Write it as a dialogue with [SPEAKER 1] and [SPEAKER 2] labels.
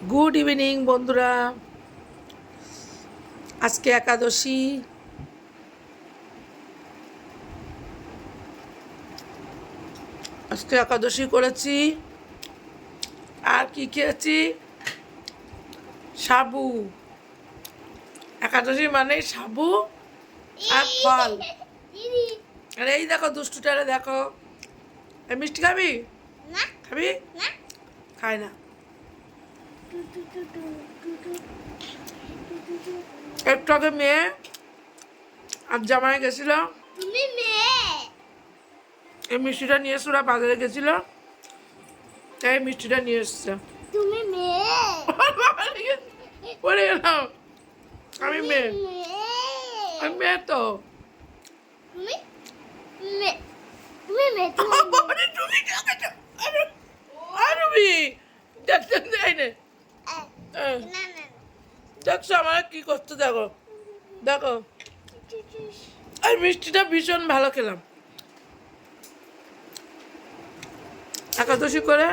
[SPEAKER 1] Good evening বন্ধুরা। আজকে একাদশী। আজকে একাদশী করেছি। আর কি খেয়েছি? সাবু। একাদশী মানে সাবু আর ফল। আর এই দেখো দুষ্টুটারে দেখো। এই মিষ্টি খাবি? খাবি? খায় না। একটু আগে মেয়ে আর জামাই গেছিল, এই মিষ্টিটা নিয়ে এসে ওরা বাজারে গেছিল, তাই মিষ্টিটা নিয়ে এসছে।
[SPEAKER 2] তুমি মেয়ে?
[SPEAKER 1] পড়ে গেলাম। আমি মেয়ে। আমি মেয়ে তো।
[SPEAKER 2] তুমি মেয়ে? তুমি মেয়ে? তুমি
[SPEAKER 1] আরে তুমি আরবি দেখতে যাই না।
[SPEAKER 2] না না
[SPEAKER 1] দেখছো আমার কি করতে, দেখো দেখো। আর মিষ্টিটা ভীষণ ভালো খেলাম একাদশী করে।